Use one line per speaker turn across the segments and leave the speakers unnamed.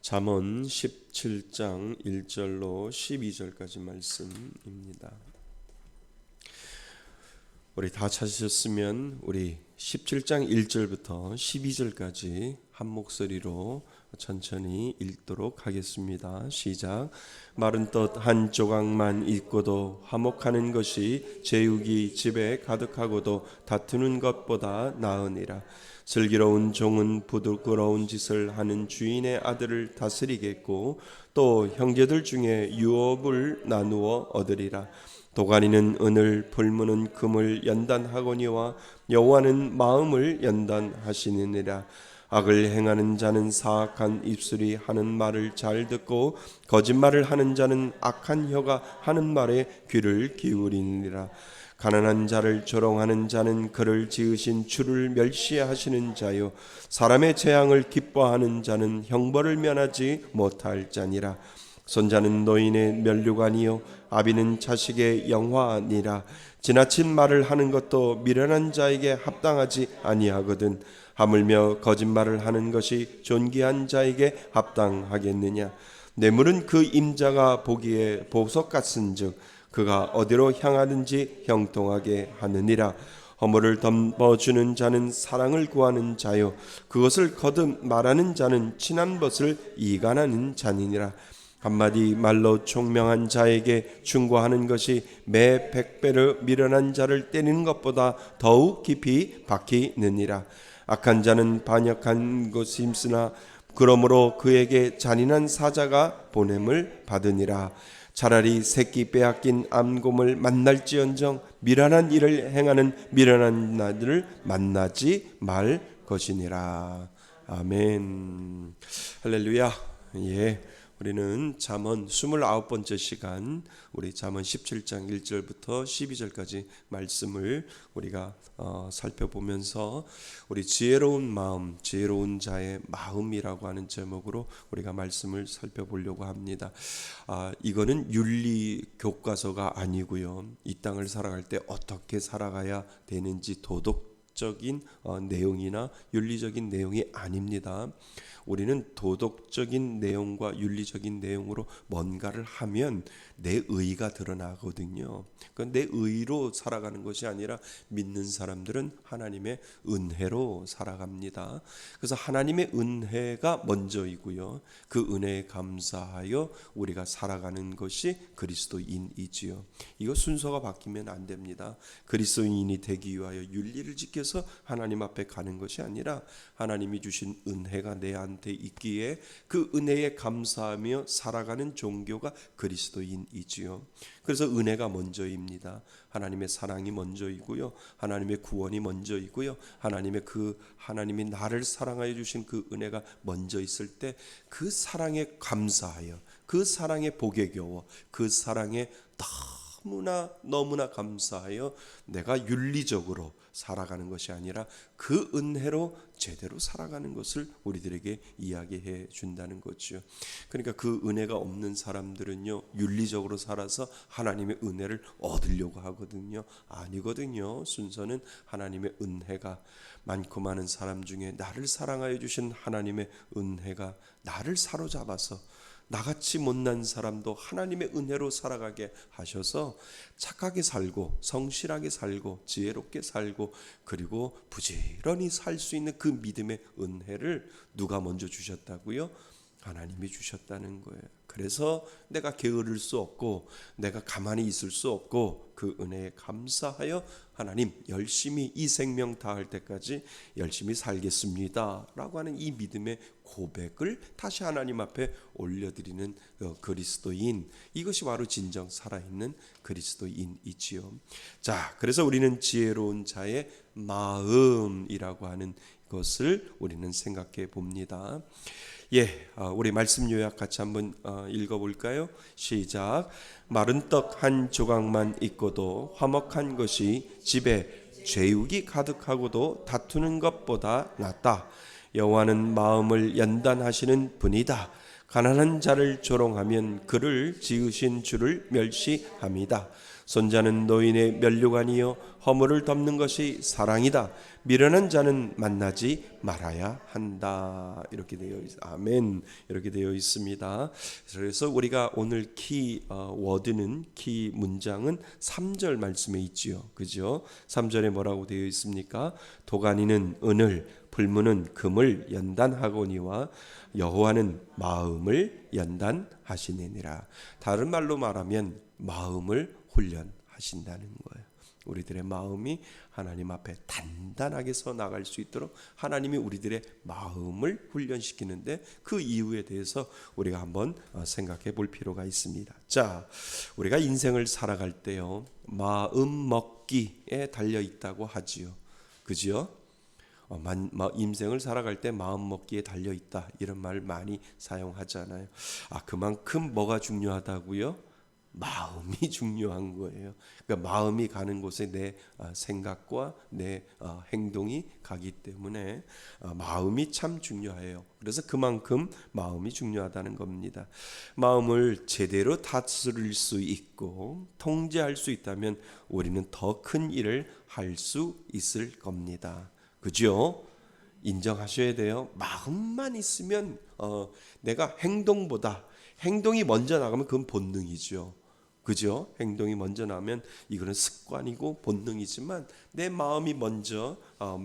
잠언 17장 1절로 12절까지 말씀입니다. 우리 다 찾으셨으면 우리 17장 1절부터 12절까지 한 목소리로 천천히 읽도록 하겠습니다. 시작. 마른 떡 한 조각만 있고도 화목하는 것이 제육이 집에 가득하고도 다투는 것보다 나으니라. 슬기로운 종은 부끄러운 짓을 하는 주인의 아들을 다스리겠고 또 형제들 중에 유업을 나누어 얻으리라. 도가니는 은을, 불문은 금을 연단하거니와 여호와는 마음을 연단하시느니라. 악을 행하는 자는 사악한 입술이 하는 말을 잘 듣고 거짓말을 하는 자는 악한 혀가 하는 말에 귀를 기울이니라. 가난한 자를 조롱하는 자는 그를 지으신 주를 멸시하시는 자요, 사람의 재앙을 기뻐하는 자는 형벌을 면하지 못할 자니라. 손자는 노인의 면류관이요 아비는 자식의 영화니라. 지나친 말을 하는 것도 미련한 자에게 합당하지 아니하거든. 하물며 거짓말을 하는 것이 존귀한 자에게 합당하겠느냐. 뇌물은 그 임자가 보기에 보석 같은즉 그가 어디로 향하든지 형통하게 하느니라. 허물을 덮어주는 자는 사랑을 구하는 자요, 그것을 거듭 말하는 자는 친한 것을 이간하는 자니라. 한마디 말로 총명한 자에게 충고하는 것이 매 100배로 미련한 자를 때리는 것보다 더욱 깊이 박히느니라. 악한 자는 반역한 것이 있으나 그러므로 그에게 잔인한 사자가 보냄을 받으니라. 차라리 새끼 빼앗긴 암곰을 만날지언정 미련한 일을 행하는 미련한 나들을 만나지 말 것이니라. 아멘. 할렐루야. 예. 우리는 잠언 29번째 시간, 우리 잠언 17장 1절부터 12절까지 말씀을 우리가 살펴보면서 우리 지혜로운 마음, 지혜로운 자의 마음이라고 하는 제목으로 우리가 말씀을 살펴보려고 합니다. 이거는 윤리 교과서가 아니고요, 이 땅을 살아갈 때 어떻게 살아가야 되는지 도덕적인 내용이나 윤리적인 내용이 아닙니다. 우리는 도덕적인 내용과 윤리적인 내용으로 뭔가를 하면 내 의가 드러나거든요. 내 의로 살아가는 것이 아니라 믿는 사람들은 하나님의 은혜로 살아갑니다. 그래서 하나님의 은혜가 먼저이고요, 그 은혜에 감사하여 우리가 살아가는 것이 그리스도인이지요. 이거 순서가 바뀌면 안 됩니다. 그리스도인이 되기 위하여 윤리를 지켜서 하나님 앞에 가는 것이 아니라 하나님이 주신 은혜가 내 안에 있기에 그 은혜에 감사하며 살아가는 종교가 그리스도인이지요. 그래서 은혜가 먼저입니다. 하나님의 사랑이 먼저이고요, 하나님의 구원이 먼저이고요, 하나님이 나를 사랑하여 주신 그 은혜가 먼저 있을 때 그 사랑에 감사하여, 그 사랑에 복에 겨워, 그 사랑에 너무나 감사하여 내가 윤리적으로 살아가는 것이 아니라 그 은혜로 제대로 살아가는 것을 우리들에게 이야기해 준다는 거죠. 그러니까 그 은혜가 없는 사람들은요, 윤리적으로 살아서 하나님의 은혜를 얻으려고 하거든요. 아니거든요. 순서는 하나님의 은혜가, 많고 많은 사람 중에 나를 사랑하여 주신 하나님의 은혜가 나를 사로잡아서 나같이 못난 사람도 하나님의 은혜로 살아가게 하셔서 착하게 살고 성실하게 살고 지혜롭게 살고 그리고 부지런히 살 수 있는 그 믿음의 은혜를 누가 먼저 주셨다고요? 하나님이 주셨다는 거예요. 그래서 내가 게으를 수 없고 내가 가만히 있을 수 없고 그 은혜에 감사하여 하나님, 열심히 이 생명 다할 때까지 열심히 살겠습니다 라고 하는 이 믿음의 고백을 다시 하나님 앞에 올려드리는 그리스도인, 이것이 바로 진정 살아있는 그리스도인이지요. 자, 그래서 우리는 지혜로운 자의 마음이라고 하는 것을 우리는 생각해 봅니다. 우리 말씀 요약 같이 한번 읽어볼까요? 시작. 마른 떡 한 조각만 있고도 화목한 것이 집에 죄욱이 가득하고도 다투는 것보다 낫다. 여호와는 마음을 연단하시는 분이다. 가난한 자를 조롱하면 그를 지으신 주를 멸시합니다. 손자는 노인의 면류관이요 허물을 덮는 것이 사랑이다. 미련한 자는 만나지 말아야 한다. 이렇게 되어 아멘. 이렇게 되어 있습니다. 그래서 우리가 오늘 워드는 키 문장은 3절 말씀에 있지요. 그죠? 3절에 뭐라고 되어 있습니까? 도가니는 은을, 불문은 금을 연단하거니와 여호와는 마음을 연단하시느니라. 다른 말로 말하면 마음을 훈련하신다는 거예요. 우리들의 마음이 하나님 앞에 단단하게 서 나갈 수 있도록 하나님이 우리들의 마음을 훈련시키는데 그 이유에 대해서 우리가 한번 생각해 볼 필요가 있습니다. 자, 우리가 인생을 살아갈 때요, 마음 먹기에 달려 있다고 하지요. 그지요? 인생을 살아갈 때 마음 먹기에 달려 있다, 이런 말 많이 사용하잖아요. 그만큼 뭐가 중요하다고요? 마음이 중요한 거예요. 그러니까 마음이 가는 곳에 내 생각과 내 행동이 가기 때문에 마음이 참 중요해요. 그래서 그만큼 마음이 중요하다는 겁니다. 마음을 제대로 다스릴 수 있고 통제할 수 있다면 우리는 더 큰 일을 할 수 있을 겁니다. 그죠? 인정하셔야 돼요. 마음만 있으면 내가 행동이 먼저 나가면 그건 본능이죠. 그죠? 행동이 먼저 나면 이거는 습관이고 본능이지만 내 마음이 먼저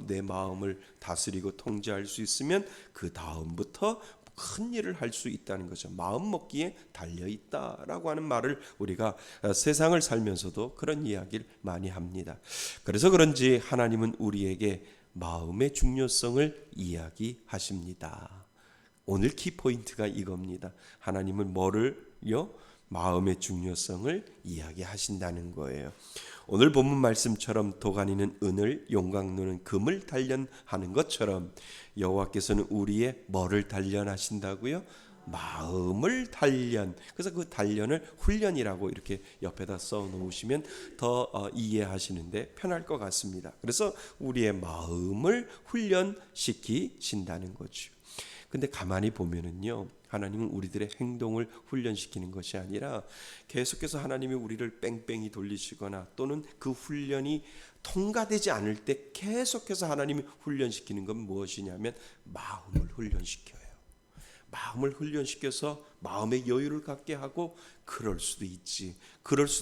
내 마음을 다스리고 통제할 수 있으면 그 다음부터 큰 일을 할 수 있다는 거죠. 마음 먹기에 달려 있다라고 하는 말을 우리가 세상을 살면서도 그런 이야기를 많이 합니다. 그래서 그런지 하나님은 우리에게 마음의 중요성을 이야기하십니다. 오늘 키포인트가 이겁니다. 하나님은 뭐를요? 마음의 중요성을 이야기하신다는 거예요. 오늘 본문 말씀처럼 도가니는 은을, 용광로는 금을 단련하는 것처럼 여호와께서는 우리의 뭐를 단련하신다고요? 마음을 단련. 그래서 그 단련을 훈련이라고 이렇게 옆에다 써 놓으시면 더 이해하시는데 편할 것 같습니다. 그래서 우리의 마음을 훈련시키신다는 거죠. 근데 가만히 보면은요, 하나님은 우리들의 행동을 훈련시키는 것이 아니라 계속해서 하나님이 우리를 뺑뺑이 돌리시거나 또는 그 훈련이 통과되지 않을 때 계속해서 하나님이 훈련시키는 건 무엇이냐면 마음을 훈련시켜요. 마음을 훈련시켜서 마음의 여유를 갖게 하고 그럴 수도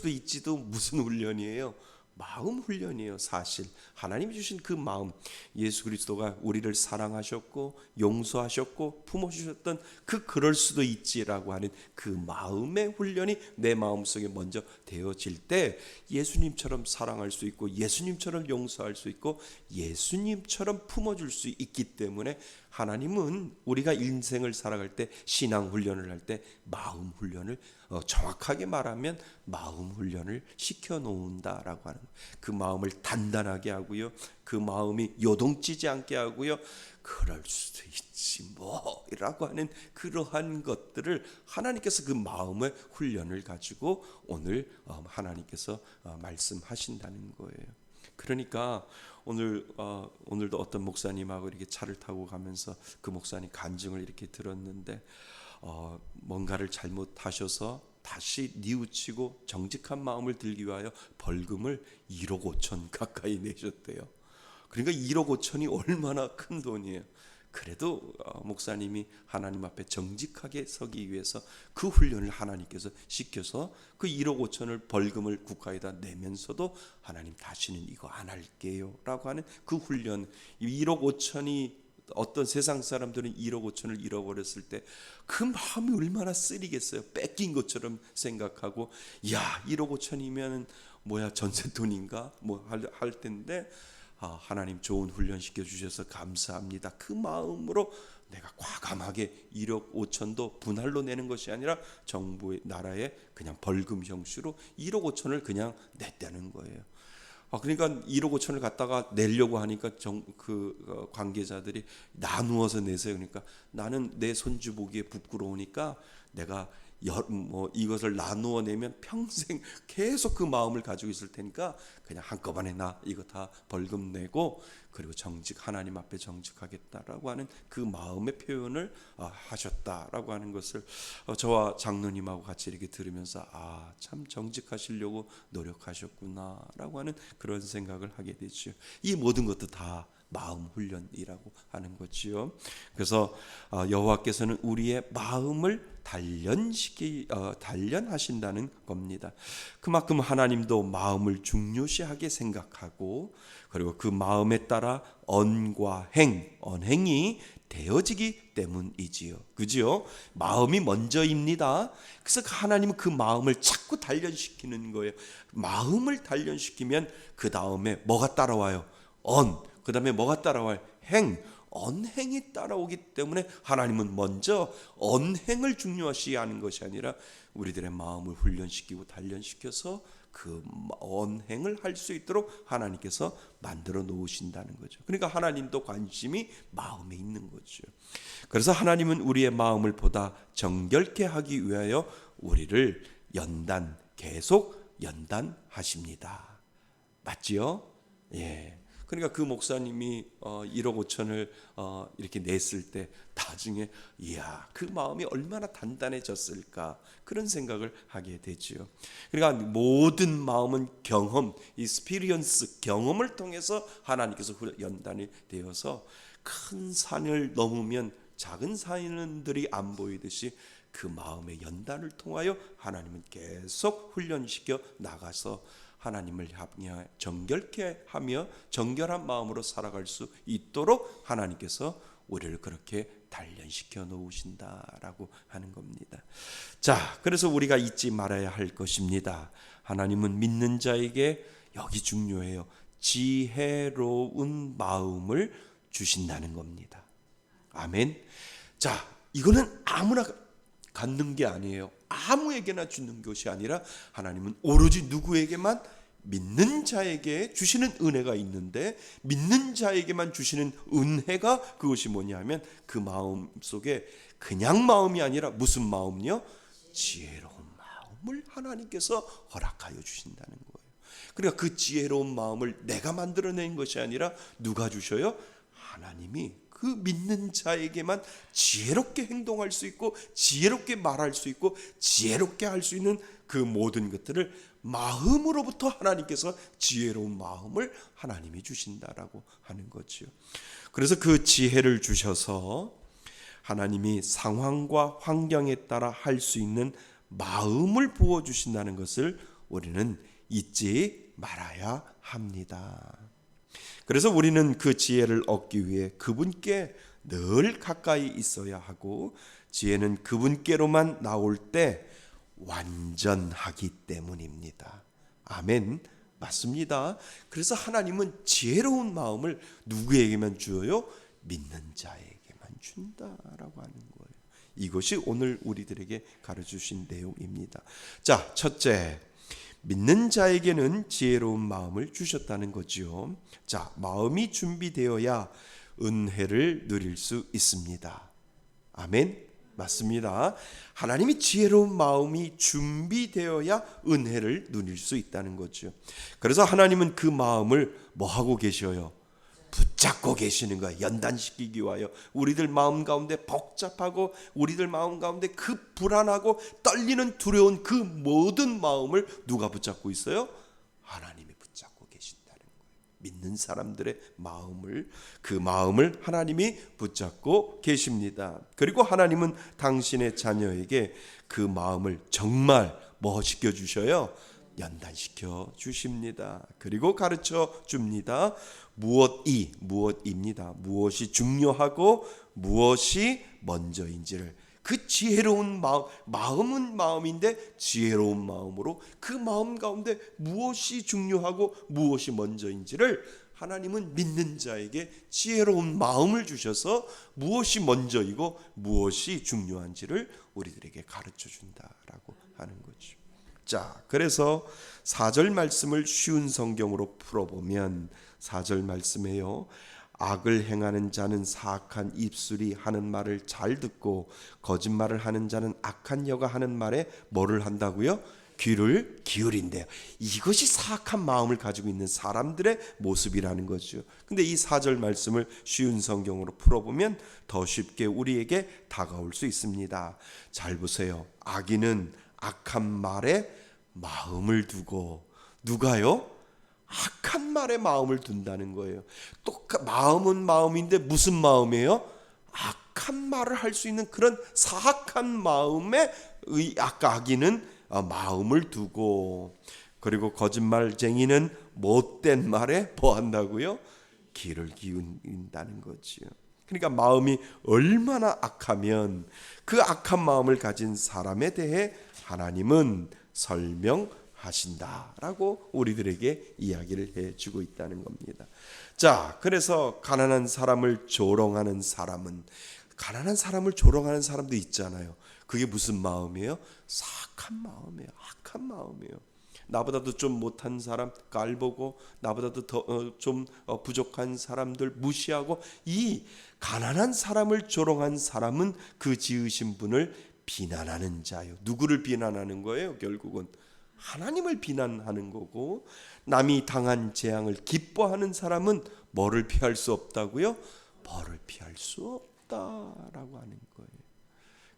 있지도 무슨 훈련이에요? 마음 훈련이에요. 사실 하나님이 주신 그 마음, 예수 그리스도가 우리를 사랑하셨고 용서하셨고 품어주셨던 그럴 수도 있지라고 하는 그 마음의 훈련이 내 마음속에 먼저 되어질 때 예수님처럼 사랑할 수 있고 예수님처럼 용서할 수 있고 예수님처럼 품어줄 수 있기 때문에 하나님은 우리가 인생을 살아갈 때 신앙 훈련을 할 때 마음 훈련을 정확하게 말하면 마음 훈련을 시켜 놓는다라고 하는, 그 마음을 단단하게 하고요, 그 마음이 요동치지 않게 하고요, 그럴 수도 있지 뭐라고 하는 그러한 것들을 하나님께서 그 마음의 훈련을 가지고 오늘 하나님께서 말씀하신다는 거예요. 그러니까 오늘도 어떤 목사님하고 이렇게 차를 타고 가면서 그 목사님 간증을 이렇게 들었는데 뭔가를 잘못하셔서 다시 뉘우치고 정직한 마음을 들기 위하여 벌금을 1억 5천 가까이 내셨대요. 그러니까 1억 5천이 얼마나 큰 돈이에요. 그래도 목사님이 하나님 앞에 정직하게 서기 위해서 그 훈련을 하나님께서 시켜서 그 1억 5천을 벌금을 국가에다 내면서도 하나님 다시는 이거 안 할게요 라고 하는 그 훈련. 1억 5천이 어떤 세상 사람들은 1억 5천을 잃어버렸을 때 그 마음이 얼마나 쓰리겠어요. 뺏긴 것처럼 생각하고, 야 1억 5천이면 뭐야 전세돈인가 뭐 할 텐데 하나님 좋은 훈련 시켜주셔서 감사합니다. 그 마음으로 내가 과감하게 1억 5천도 분할로 내는 것이 아니라 정부의 나라에 그냥 벌금 형식으로 1억 5천을 그냥 냈다는 거예요. 그러니까 1억 5천을 갖다가 내려고 하니까 관계자들이 나누어서 내세요. 그러니까 나는 내 손주 보기에 부끄러우니까 내가 이것을 나누어 내면 평생 계속 그 마음을 가지고 있을 테니까 그냥 한꺼번에 나 이거 다 벌금 내고 그리고 하나님 앞에 정직하겠다라고 하는 그 마음의 표현을 하셨다라고 하는 것을 저와 장로님하고 같이 이렇게 들으면서 참 정직하시려고 노력하셨구나라고 하는 그런 생각을 하게 되죠. 이 모든 것도 다 마음 훈련이라고 하는 거지요. 그래서 여호와께서는 우리의 마음을 단련하신다는 겁니다. 그만큼 하나님도 마음을 중요시하게 생각하고 그리고 그 마음에 따라 언과 언행이 되어지기 때문이지요. 그지요? 마음이 먼저입니다. 그래서 하나님은 그 마음을 자꾸 단련시키는 거예요. 마음을 단련시키면 그 다음에 뭐가 따라와요? 그 다음에 뭐가 따라와요? 언행이 따라오기 때문에 하나님은 먼저 언행을 중요시 하는 것이 아니라 우리들의 마음을 훈련시키고 단련시켜서 그 언행을 할 수 있도록 하나님께서 만들어 놓으신다는 거죠. 그러니까 하나님도 관심이 마음에 있는 거죠. 그래서 하나님은 우리의 마음을 보다 정결케 하기 위하여 우리를 계속 연단하십니다. 맞지요? 예. 그러니까 그 목사님이 1억 5천을 이렇게 냈을 때 나중에 이야 그 마음이 얼마나 단단해졌을까 그런 생각을 하게 되지요. 그러니까 모든 마음은 경험을 통해서 하나님께서 연단이 되어서 큰 산을 넘으면 작은 산들이 안 보이듯이 그 마음의 연단을 통하여 하나님은 계속 훈련시켜 나가서 하나님을 정결케 하며 정결한 마음으로 살아갈 수 있도록 하나님께서 우리를 그렇게 단련시켜 놓으신다라고 하는 겁니다. 자, 그래서 우리가 잊지 말아야 할 것입니다. 하나님은 믿는 자에게 여기 중요해요. 지혜로운 마음을 주신다는 겁니다. 아멘. 자, 이거는 아무나 갖는 게 아니에요. 아무에게나 주는 것이 아니라 하나님은 오로지 누구에게만 믿는 자에게 주시는 은혜가 있는데 믿는 자에게만 주시는 은혜가 그것이 뭐냐면 그 마음 속에 그냥 마음이 아니라 무슨 마음이요? 지혜로운 마음을 하나님께서 허락하여 주신다는 거예요. 그러니까 그 지혜로운 마음을 내가 만들어낸 것이 아니라 누가 주셔요? 하나님이 그 믿는 자에게만 지혜롭게 행동할 수 있고 지혜롭게 말할 수 있고 지혜롭게 할 수 있는 그 모든 것들을 마음으로부터 하나님께서 지혜로운 마음을 하나님이 주신다라고 하는 거죠. 그래서 그 지혜를 주셔서 하나님이 상황과 환경에 따라 할 수 있는 마음을 부어주신다는 것을 우리는 잊지 말아야 합니다. 그래서 우리는 그 지혜를 얻기 위해 그분께 늘 가까이 있어야 하고 지혜는 그분께로만 나올 때 완전하기 때문입니다. 아멘. 맞습니다. 그래서 하나님은 지혜로운 마음을 누구에게만 주어요? 믿는 자에게만 준다라고 하는 거예요. 이것이 오늘 우리들에게 가르쳐주신 내용입니다. 자, 첫째, 믿는 자에게는 지혜로운 마음을 주셨다는 거지요. 자, 마음이 준비되어야 은혜를 누릴 수 있습니다. 아멘. 맞습니다. 하나님이 지혜로운 마음이 준비되어야 은혜를 누릴 수 있다는 거죠. 그래서 하나님은 그 마음을 뭐 하고 계셔요? 붙잡고 계시는 거예요. 연단시키기 위하여 우리들 마음 가운데 복잡하고 우리들 마음 가운데 그 불안하고 떨리는 두려운 그 모든 마음을 누가 붙잡고 있어요? 하나님이 붙잡고 계신다는 거예요. 믿는 사람들의 마음을 그 마음을 하나님이 붙잡고 계십니다. 그리고 하나님은 당신의 자녀에게 그 마음을 정말 뭐 시켜 주셔요? 연단시켜 주십니다. 그리고 가르쳐 줍니다. 무엇입니다. 무엇이 중요하고 무엇이 먼저인지를 그 지혜로운 마음은 마음인데 지혜로운 마음으로 그 마음 가운데 무엇이 중요하고 무엇이 먼저인지를 하나님은 믿는 자에게 지혜로운 마음을 주셔서 무엇이 먼저이고 무엇이 중요한지를 우리들에게 가르쳐 준다라고 하는 거죠. 자, 그래서 4절 말씀을 쉬운 성경으로 풀어보면 4절 말씀에요. 악을 행하는 자는 사악한 입술이 하는 말을 잘 듣고 거짓말을 하는 자는 악한 여가 하는 말에 뭐를 한다고요? 귀를 기울인대요. 이것이 사악한 마음을 가지고 있는 사람들의 모습이라는 거죠. 근데 이 4절 말씀을 쉬운 성경으로 풀어보면 더 쉽게 우리에게 다가올 수 있습니다. 잘 보세요. 악인은 악한 말에 마음을 두고, 누가요? 악한 말에 마음을 둔다는 거예요. 마음은 마음인데 무슨 마음이에요? 악한 말을 할 수 있는 그런 사악한 마음에 악인은 마음을 두고, 그리고 거짓말쟁이는 못된 말에 뭐 한다고요? 귀를 기울인다는 거지요. 그러니까 마음이 얼마나 악하면 그 악한 마음을 가진 사람에 대해 하나님은 설명하신다라고 우리들에게 이야기를 해주고 있다는 겁니다. 자, 그래서 가난한 사람을 조롱하는 사람은, 가난한 사람을 조롱하는 사람도 있잖아요. 그게 무슨 마음이에요? 사악한 마음이에요. 악한 마음이에요. 나보다도 좀 못한 사람 깔보고, 나보다도 더 좀 부족한 사람들 무시하고, 이 가난한 사람을 조롱한 사람은 그 지으신 분을 비난하는 자요. 누구를 비난하는 거예요? 결국은 하나님을 비난하는 거고, 남이 당한 재앙을 기뻐하는 사람은 뭐를 피할 수 없다고요? 벌을 피할 수 없다라고 하는 거예요.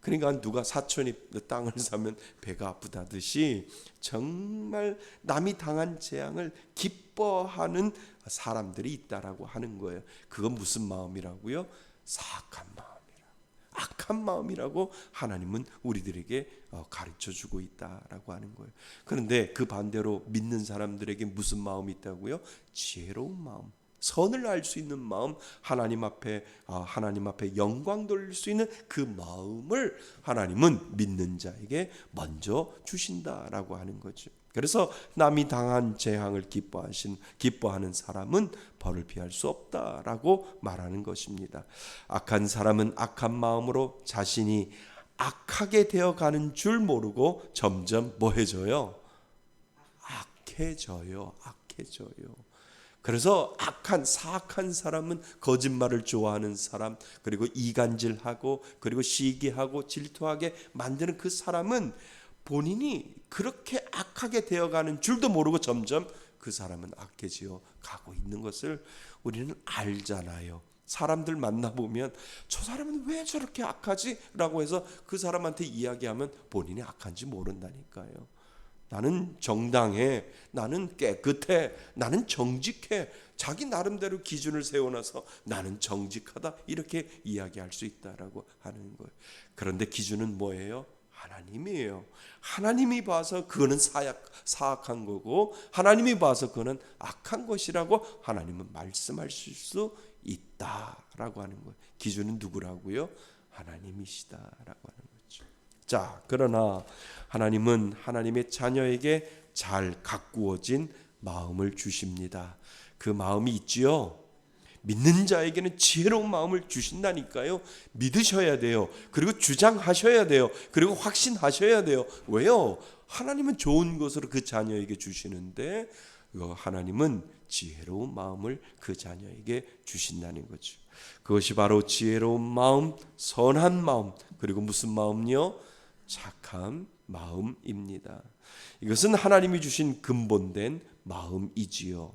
그러니까 누가 사촌이 땅을 사면 배가 아프다듯이 정말 남이 당한 재앙을 기뻐하는 사람들이 있다라고 하는 거예요. 그건 무슨 마음이라고요? 사악한 마음이라, 악한 마음이라고 하나님은 우리들에게 가르쳐주고 있다라고 하는 거예요. 그런데 그 반대로 믿는 사람들에게 무슨 마음이 있다고요? 지혜로운 마음, 선을 알 수 있는 마음, 하나님 앞에 영광 돌릴 수 있는 그 마음을 하나님은 믿는 자에게 먼저 주신다라고 하는 거죠. 그래서 남이 당한 재앙을 기뻐하는 사람은 벌을 피할 수 없다라고 말하는 것입니다. 악한 사람은 악한 마음으로 자신이 악하게 되어가는 줄 모르고 점점 뭐해져요? 악해져요. 그래서 사악한 사람은 거짓말을 좋아하는 사람, 그리고 이간질하고, 그리고 시기하고 질투하게 만드는 그 사람은 본인이 그렇게 악하게 되어가는 줄도 모르고 점점 그 사람은 악해지어 가고 있는 것을 우리는 알잖아요. 사람들 만나보면 저 사람은 왜 저렇게 악하지? 라고 해서 그 사람한테 이야기하면 본인이 악한지 모른다니까요. 나는 정당해, 나는 깨끗해, 나는 정직해, 자기 나름대로 기준을 세워놔서 나는 정직하다, 이렇게 이야기할 수 있다라고 하는 거예요. 그런데 기준은 뭐예요? 하나님이에요. 하나님이 봐서 그거는 사악한 거고, 하나님이 봐서 그거는 악한 것이라고 하나님은 말씀하실 수 있다라고 하는 거예요. 기준은 누구라고요? 하나님이시다라고 하는 거죠. 자, 그러나 하나님은 하나님의 자녀에게 잘 가꾸어진 마음을 주십니다. 그 마음이 있지요. 믿는 자에게는 지혜로운 마음을 주신다니까요. 믿으셔야 돼요. 그리고 주장하셔야 돼요. 그리고 확신하셔야 돼요. 왜요? 하나님은 좋은 것으로 그 자녀에게 주시는데, 하나님은 지혜로운 마음을 그 자녀에게 주신다는 거죠. 그것이 바로 지혜로운 마음, 선한 마음, 그리고 무슨 마음요? 착한 마음입니다. 이것은 하나님이 주신 근본된 마음이지요.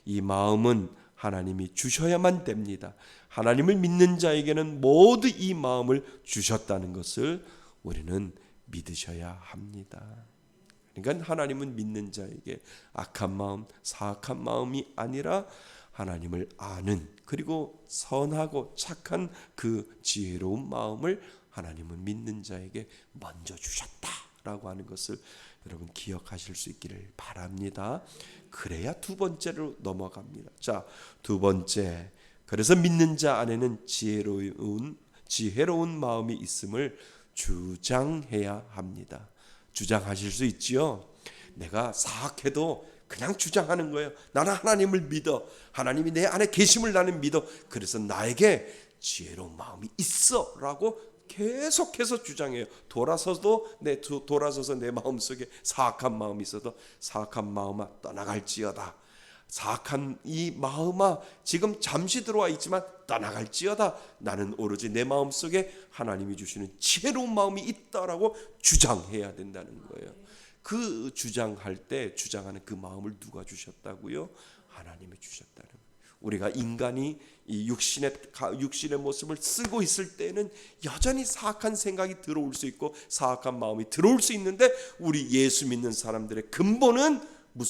이 마음은 하나님이 주셔야만 됩니다. 하나님을 믿는 자에게는 모두 이 마음을 주셨다는 것을 우리는 믿으셔야 합니다. 그러니까 하나님은 믿는 자에게 악한 마음, 사악한 마음이 아니라 하나님을 아는, 그리고 선하고 착한 그 지혜로운 마음을 하나님은 믿는 자에게 먼저 주셨다라고 하는 것을 여러분 기억하실 수 있기를 바랍니다. 그래야 두 번째로 넘어갑니다. 자, 두 번째. 그래서 믿는 자 안에는 지혜로운 마음이 있음을 주장해야 합니다. 주장하실 수 있지요. 내가 사악해도 그냥 주장하는 거예요. 나는 하나님을 믿어. 하나님이 내 안에 계심을 나는 믿어. 그래서 나에게 지혜로운 마음이 있어라고 계속해서 주장해요. 돌아서서 내 마음속에 사악한 마음이 있어도 사악한 마음아 떠나갈지어다. 사악한 이 마음아, 지금 잠시 들어와 있지만 떠나갈지어다. 나는 오로지 내 마음속에 하나님이 주시는 지혜로운 마음이 있다라고 주장해야 된다는 거예요. 그 주장할 때 주장하는 그 마음을 누가 주셨다고요? 하나님이 주셨다는 거예요. 우리가 인간이 이 육신의 모습을 쓰고 있을 때는 여전히 사악한 생각이 들어올 수 있고 사악한 마음이 들어올 수 있는데, 우리 예수 믿는 사람들의 근본은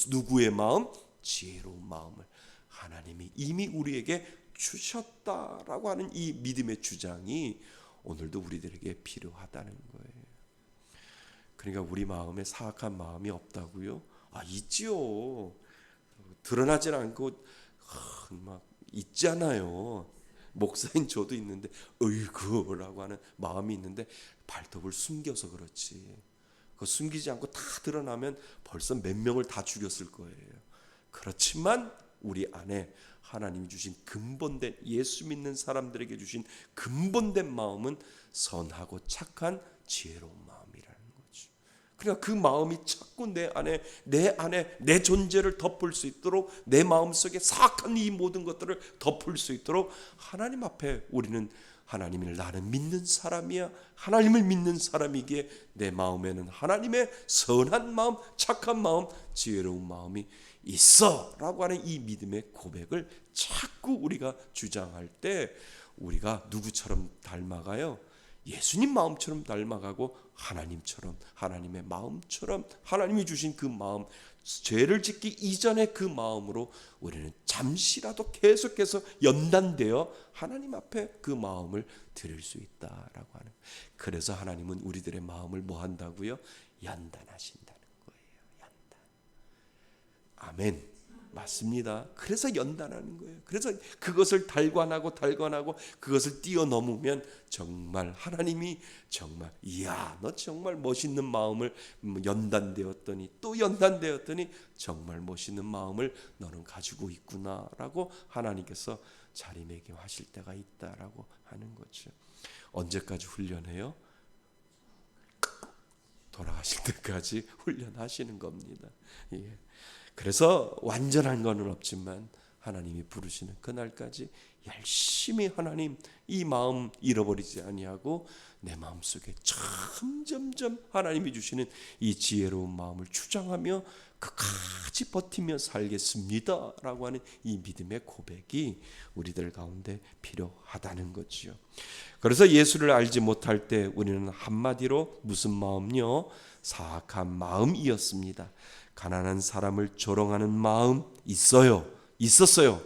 누구의 마음? 지혜로운 마음을 하나님이 이미 우리에게 주셨다라고 하는 이 믿음의 주장이 오늘도 우리들에게 필요하다는 거예요. 그러니까 우리 마음에 사악한 마음이 없다고요? 있지요. 드러나진 않고 막 있잖아요. 목사인 저도 있는데 어이구라고 하는 마음이 있는데 발톱을 숨겨서 그렇지. 그거 숨기지 않고 다 드러나면 벌써 몇 명을 다 죽였을 거예요. 그렇지만 우리 안에 하나님이 주신 근본된, 예수 믿는 사람들에게 주신 근본된 마음은 선하고 착한 지혜로운 마음이라는 거죠. 그러니까 그 마음이 자꾸 내 안에 내 존재를 덮을 수 있도록, 내 마음속에 사악한 이 모든 것들을 덮을 수 있도록 하나님 앞에 우리는 하나님을, 나는 믿는 사람이야, 하나님을 믿는 사람이기에 내 마음에는 하나님의 선한 마음, 착한 마음, 지혜로운 마음이 있어 라고 하는 이 믿음의 고백을 자꾸 우리가 주장할 때 우리가 누구처럼 닮아가요? 예수님 마음처럼 닮아가고 하나님처럼, 하나님의 마음처럼, 하나님이 주신 그 마음, 죄를 짓기 이전의 그 마음으로 우리는 잠시라도 계속해서 연단되어 하나님 앞에 그 마음을 드릴 수 있다라고 하는. 그래서 하나님은 우리들의 마음을 뭐 한다고요? 연단하신다는 거예요. 연단. 아멘. 맞습니다. 그래서 연단하는 거예요. 그래서 그것을 달관하고 그것을 뛰어넘으면 정말 하나님이 정말, 이야 너 정말 멋있는 마음을 연단되었더니 또 연단되었더니 정말 멋있는 마음을 너는 가지고 있구나라고 하나님께서 자리매김하실 때가 있다라고 하는 거죠. 언제까지 훈련해요? 돌아가실 때까지 훈련하시는 겁니다. 예. 그래서 완전한 것은 없지만 하나님이 부르시는 그날까지 열심히 하나님 이 마음 잃어버리지 아니하고 내 마음속에 점점점 하나님이 주시는 이 지혜로운 마음을 주장하며 끝까지 버티며 살겠습니다 라고 하는 이 믿음의 고백이 우리들 가운데 필요하다는 거지요. 그래서 예수를 알지 못할 때 우리는 한마디로 무슨 마음요? 사악한 마음이었습니다. 가난한 사람을 조롱하는 마음 있었어요.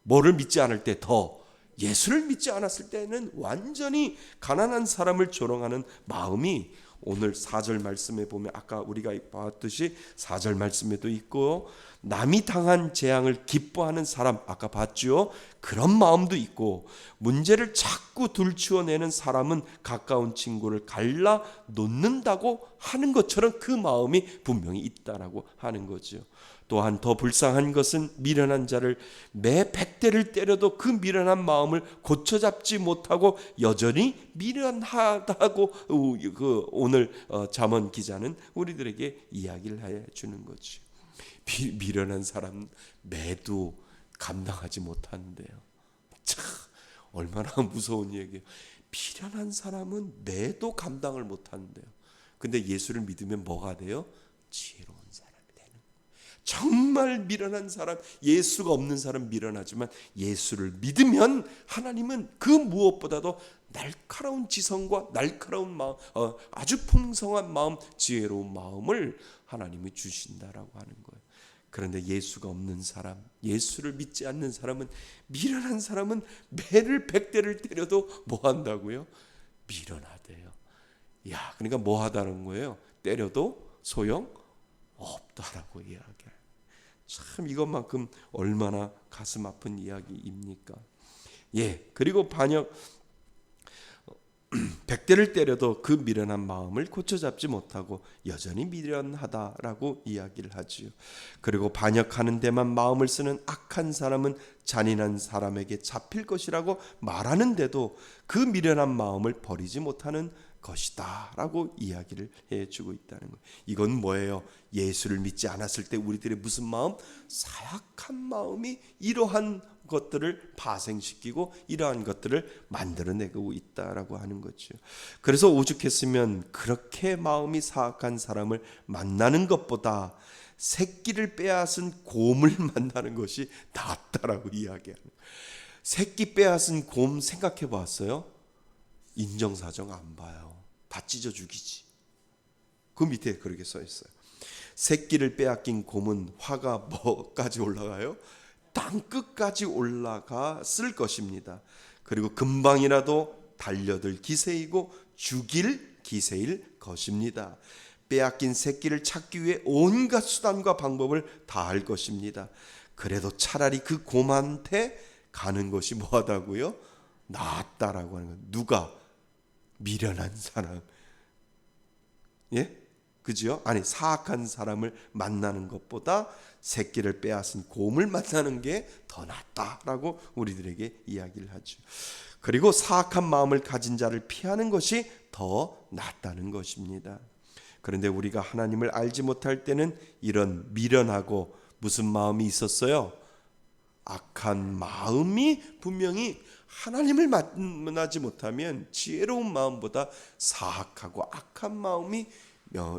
뭐를 믿지 않을 때 더, 예수를 믿지 않았을 때는 완전히 가난한 사람을 조롱하는 마음이, 오늘 4절 말씀에 보면 아까 우리가 봤듯이 4절 말씀에도 있고, 남이 당한 재앙을 기뻐하는 사람 아까 봤죠. 그런 마음도 있고, 문제를 자꾸 들추어내는 사람은 가까운 친구를 갈라 놓는다고 하는 것처럼 그 마음이 분명히 있다라고 하는 거죠. 또한 더 불쌍한 것은 미련한 자를 매 100대를 때려도 그 미련한 마음을 고쳐잡지 못하고 여전히 미련하다고 오늘 잠언 기자는 우리들에게 이야기를 해주는 거죠. 미련한 사람 매도 감당하지 못하는데요. 참 얼마나 무서운 얘기예요. 미련한 사람은 매도 감당을 못하는데요. 근데 예수를 믿으면 뭐가 돼요? 지혜로운 사람이 되는 거예요. 정말 미련한 사람, 예수가 없는 사람 미련하지만 예수를 믿으면 하나님은 그 무엇보다도 날카로운 지성과 날카로운 마음, 아주 풍성한 마음, 지혜로운 마음을 하나님이 주신다라고 하는 거예요. 그런데 예수가 없는 사람, 예수를 믿지 않는 사람은, 미련한 사람은 매를 100대를 때려도 뭐 한다고요? 미련하대요. 야, 그러니까 뭐 하다는 거예요? 때려도 소용 없다라고 이야기해요. 참 이것만큼 얼마나 가슴 아픈 이야기입니까? 예, 그리고 반역 100대를 때려도 그 미련한 마음을 고쳐잡지 못하고 여전히 미련하다라고 이야기를 하지요. 그리고 반역하는 데만 마음을 쓰는 악한 사람은 잔인한 사람에게 잡힐 것이라고 말하는데도 그 미련한 마음을 버리지 못하는 것이다 라고 이야기를 해주고 있다는 거예요. 이건 뭐예요? 예수를 믿지 않았을 때 우리들의 무슨 마음? 사악한 마음이 이러한 것들을 파생시키고 이러한 것들을 만들어내고 있다라고 하는 거죠. 그래서 오죽했으면 그렇게 마음이 사악한 사람을 만나는 것보다 새끼를 빼앗은 곰을 만나는 것이 낫다라고 이야기하는 거예요. 새끼 빼앗은 곰 생각해 봤어요? 인정사정 안 봐요. 다 찢어 죽이지. 그 밑에 그렇게 써 있어요. 새끼를 빼앗긴 곰은 화가 뭐까지 올라가요? 땅 끝까지 올라갔을 것입니다. 그리고 금방이라도 달려들 기세이고 죽일 기세일 것입니다. 빼앗긴 새끼를 찾기 위해 온갖 수단과 방법을 다할 것입니다. 그래도 차라리 그 곰한테 가는 것이 뭐하다고요? 낫다라고 하는 거예요. 누가? 미련한 사람. 예? 그죠? 아니, 사악한 사람을 만나는 것보다 새끼를 빼앗은 곰을 만나는 게 더 낫다라고 우리들에게 이야기를 하죠. 그리고 사악한 마음을 가진 자를 피하는 것이 더 낫다는 것입니다. 그런데 우리가 하나님을 알지 못할 때는 이런 미련하고 무슨 마음이 있었어요? 악한 마음이 분명히 하나님을 만나지 못하면 지혜로운 마음보다 사악하고 악한 마음이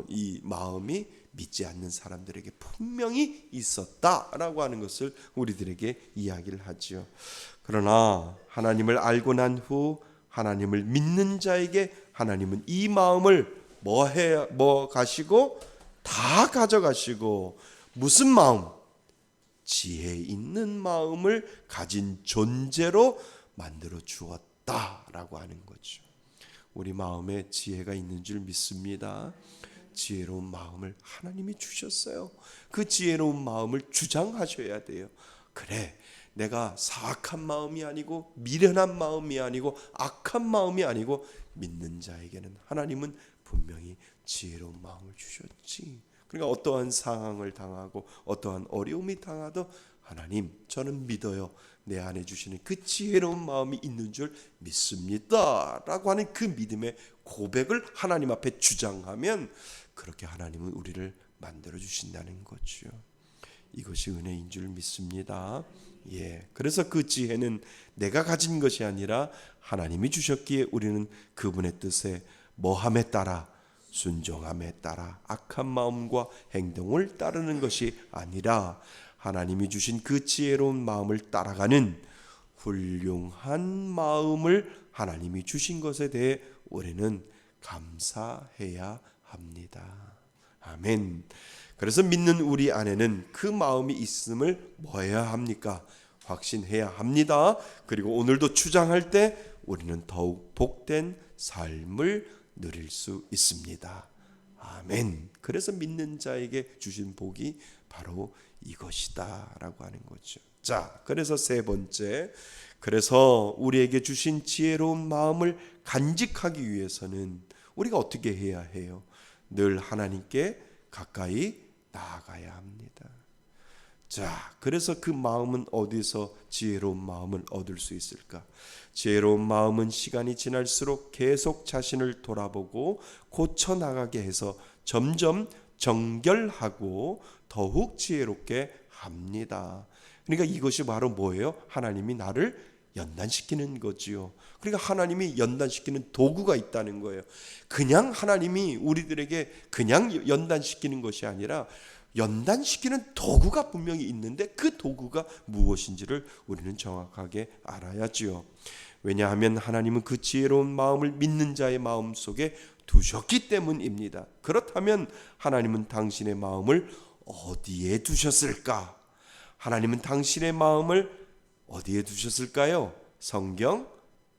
이 마음이 믿지 않는 사람들에게 분명히 있었다라고 하는 것을 우리들에게 이야기를 하죠. 그러나 하나님을 알고 난 후 하나님을 믿는 자에게 하나님은 이 마음을 뭐 가시고 다 가져가시고 무슨 마음? 지혜 있는 마음을 가진 존재로 만들어 주었다라고 하는 거죠. 우리 마음에 지혜가 있는 줄 믿습니다. 지혜로운 마음을 하나님이 주셨어요. 그 지혜로운 마음을 주장하셔야 돼요. 그래, 내가 사악한 마음이 아니고 미련한 마음이 아니고 악한 마음이 아니고 믿는 자에게는 하나님은 분명히 지혜로운 마음을 주셨지. 그러니까 어떠한 상황을 당하고 어떠한 어려움이 당하도 하나님, 저는 믿어요. 내 안에 주시는 그 지혜로운 마음이 있는 줄 믿습니다 라고 하는 그 믿음의 고백을 하나님 앞에 주장하면 그렇게 하나님은 우리를 만들어 주신다는 거죠. 이것이 은혜인 줄 믿습니다. 그래서 그 지혜는 내가 가진 것이 아니라 하나님이 주셨기에 우리는 그분의 뜻에 뭐함에 따라, 순종함에 따라 악한 마음과 행동을 따르는 것이 아니라 하나님이 주신 그 지혜로운 마음을 따라가는 훌륭한 마음을 하나님이 주신 것에 대해 우리는 감사해야 합니다. 아멘. 그래서 믿는 우리 안에는 그 마음이 있음을 뭐 해야 합니까? 확신해야 합니다. 그리고 오늘도 주장할 때 우리는 더욱 복된 삶을 누릴 수 있습니다. 아멘. 그래서 믿는 자에게 주신 복이 바로 이것이다 라고 하는 거죠. 자, 그래서 세 번째, 그래서 우리에게 주신 지혜로운 마음을 간직하기 위해서는 우리가 어떻게 해야 해요? 늘 하나님께 가까이 나아가야 합니다. 자, 그래서 그 마음은 어디서 지혜로운 마음을 얻을 수 있을까? 지혜로운 마음은 시간이 지날수록 계속 자신을 돌아보고 고쳐나가게 해서 점점 정결하고 더욱 지혜롭게 합니다. 그러니까 이것이 바로 뭐예요? 하나님이 나를 연단시키는 거지요. 그러니까 하나님이 연단시키는 도구가 있다는 거예요. 그냥 하나님이 우리들에게 그냥 연단시키는 것이 아니라 연단시키는 도구가 분명히 있는데 그 도구가 무엇인지를 우리는 정확하게 알아야지요. 왜냐하면 하나님은 그 지혜로운 마음을 믿는 자의 마음 속에 두셨기 때문입니다. 그렇다면 하나님은 당신의 마음을 어디에 두셨을까? 하나님은 당신의 마음을 어디에 두셨을까요? 성경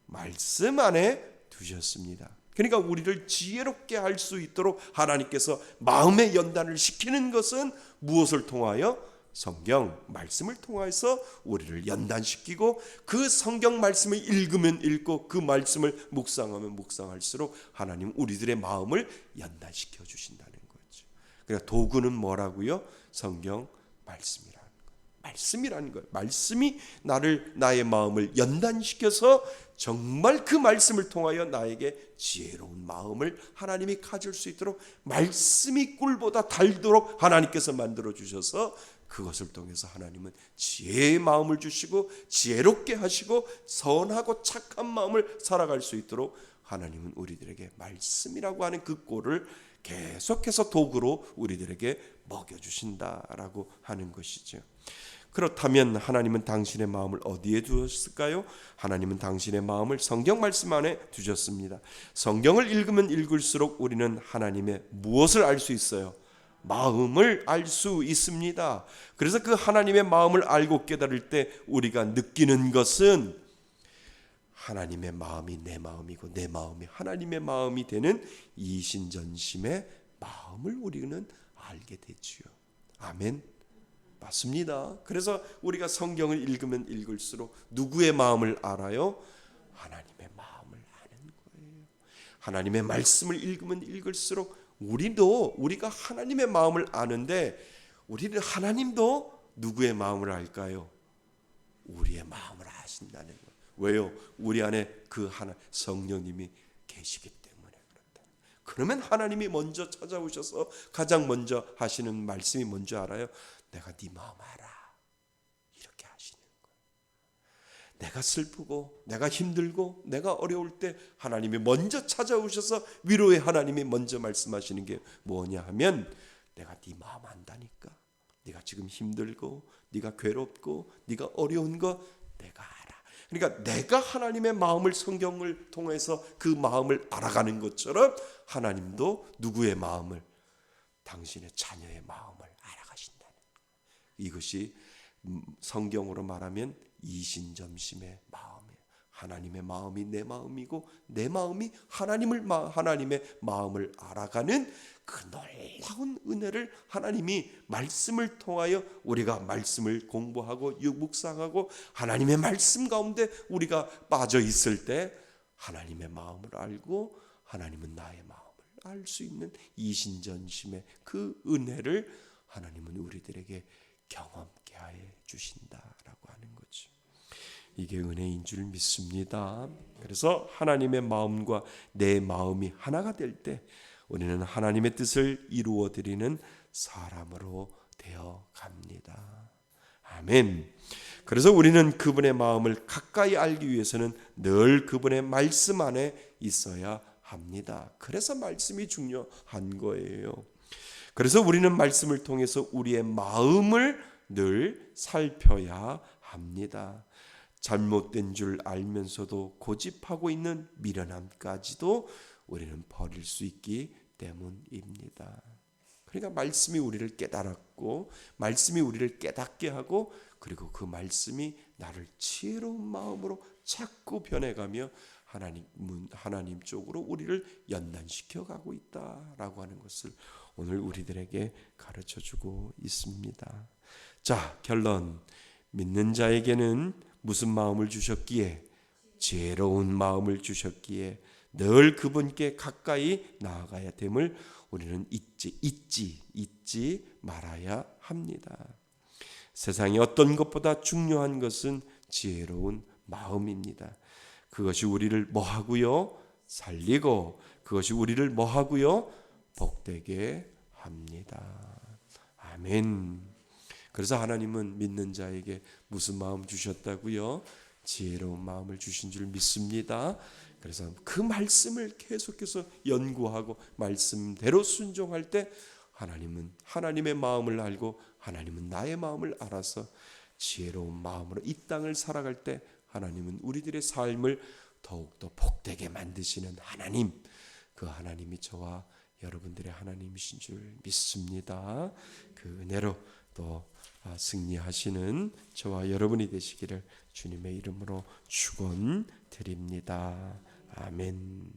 말씀 안에 두셨습니다. 그러니까 우리를 지혜롭게 할 수 있도록 하나님께서 마음의 연단을 시키는 것은 무엇을 통하여? 성경 말씀을 통해서 우리를 연단시키고 그 성경 말씀을 읽으면 읽고 그 말씀을 묵상하면 묵상할수록 하나님 우리들의 마음을 연단시켜 주신다는 거죠. 그러니까 도구는 뭐라고요? 성경 말씀이라는 거예요. 말씀이라는 거예요. 말씀이 나의 마음을 연단시켜서 정말 그 말씀을 통하여 나에게 지혜로운 마음을 하나님이 가질 수 있도록, 말씀이 꿀보다 달도록 하나님께서 만들어 주셔서 그것을 통해서 하나님은 지혜의 마음을 주시고 지혜롭게 하시고 선하고 착한 마음을 살아갈 수 있도록 하나님은 우리들에게 말씀이라고 하는 그 꼴을 계속해서 도구로 우리들에게 먹여주신다라고 하는 것이죠. 그렇다면 하나님은 당신의 마음을 어디에 두었을까요? 하나님은 당신의 마음을 성경 말씀 안에 두셨습니다. 성경을 읽으면 읽을수록 우리는 하나님의 무엇을 알 수 있어요? 마음을 알 수 있습니다. 그래서 그 하나님의 마음을 알고 깨달을 때 우리가 느끼는 것은 하나님의 마음이 내 마음이고 내 마음이 하나님의 마음이 되는 이신전심의 마음을 우리는 알게 되지요. 아멘. 맞습니다. 그래서 우리가 성경을 읽으면 읽을수록 누구의 마음을 알아요? 하나님의 마음을 아는 거예요. 하나님의 말씀을 읽으면 읽을수록 우리가 하나님의 마음을 아는데, 우리는 하나님도 누구의 마음을 알까요? 우리의 마음을 아신다는 거예요. 왜요? 우리 안에 그 하나 성령님이 계시기 때문에 그렇다. 그러면 하나님이 먼저 찾아오셔서 가장 먼저 하시는 말씀이 뭔지 알아요? 내가 네 마음 알아. 이렇게 하시는 거예요. 내가 슬프고 내가 힘들고 내가 어려울 때 하나님이 먼저 찾아오셔서 위로의 하나님이 먼저 말씀하시는 게 뭐냐 하면, 내가 네 마음 안다니까. 네가 지금 힘들고 네가 괴롭고 네가 어려운 거 내가 알아. 그러니까 내가 하나님의 마음을 성경을 통해서 그 마음을 알아가는 것처럼 하나님도 누구의 마음을? 당신의 자녀의 마음을 알아가신다는 거예요. 이것이 성경으로 말하면 이신점심의 마음이에요. 하나님의 마음이 내 마음이고 내 마음이 하나님의 마음을 알아가는 그 놀라운 은혜를 하나님이 말씀을 통하여, 우리가 말씀을 공부하고 묵상하고 하나님의 말씀 가운데 우리가 빠져 있을 때 하나님의 마음을 알고 하나님은 나의 마음을 알 수 있는 이신전심의 그 은혜를 하나님은 우리들에게 경험케 해 주신다라고 하는 거죠. 이게 은혜인 줄 믿습니다. 그래서 하나님의 마음과 내 마음이 하나가 될 때 우리는 하나님의 뜻을 이루어 드리는 사람으로 되어 갑니다. 아멘. 그래서 우리는 그분의 마음을 가까이 알기 위해서는 늘 그분의 말씀 안에 있어야 합니다. 그래서 말씀이 중요한 거예요. 그래서 우리는 말씀을 통해서 우리의 마음을 늘 살펴야 합니다. 잘못된 줄 알면서도 고집하고 있는 미련함까지도 우리는 버릴 수 있기 때문입니다. 그러니까 말씀이 우리를 깨달았고 말씀이 우리를 깨닫게 하고, 그리고 그 말씀이 나를 지혜로운 마음으로 자꾸 변해가며 하나님 쪽으로 우리를 연단시켜 가고 있다라고 하는 것을 오늘 우리들에게 가르쳐주고 있습니다. 자, 결론. 믿는 자에게는 무슨 마음을 주셨기에? 지혜로운 마음을 주셨기에 늘 그분께 가까이 나아가야 됨을 우리는 잊지 말아야 합니다. 세상에 어떤 것보다 중요한 것은 지혜로운 마음입니다. 그것이 우리를 뭐하고요? 살리고, 그것이 우리를 뭐하고요? 복되게 합니다. 아멘. 그래서 하나님은 믿는 자에게 무슨 마음 주셨다고요? 지혜로운 마음을 주신 줄 믿습니다. 그래서 그 말씀을 계속해서 연구하고 말씀대로 순종할 때 하나님은 하나님의 마음을 알고 하나님은 나의 마음을 알아서 지혜로운 마음으로 이 땅을 살아갈 때 하나님은 우리들의 삶을 더욱더 복되게 만드시는 하나님, 그 하나님이 저와 여러분들의 하나님이신 줄 믿습니다. 그 은혜로 또 승리하시는 저와 여러분이 되시기를 주님의 이름으로 축원드립니다. 아멘.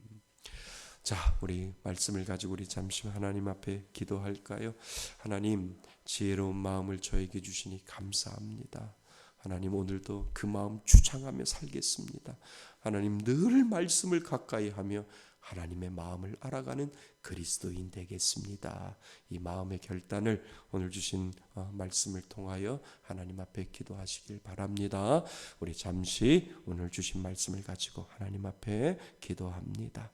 자, 우리 말씀을 가지고 우리 잠시 하나님 앞에 기도할까요? 하나님, 지혜로운 마음을 저에게 주시니 감사합니다. 하나님, 오늘도 그 마음 주장하며 살겠습니다. 하나님, 늘 말씀을 가까이 하며 하나님의 마음을 알아가는 그리스도인 되겠습니다. 이 마음의 결단을 오늘 주신 말씀을 통하여 하나님 앞에 기도하시길 바랍니다. 우리 잠시 오늘 주신 말씀을 가지고 하나님 앞에 기도합니다.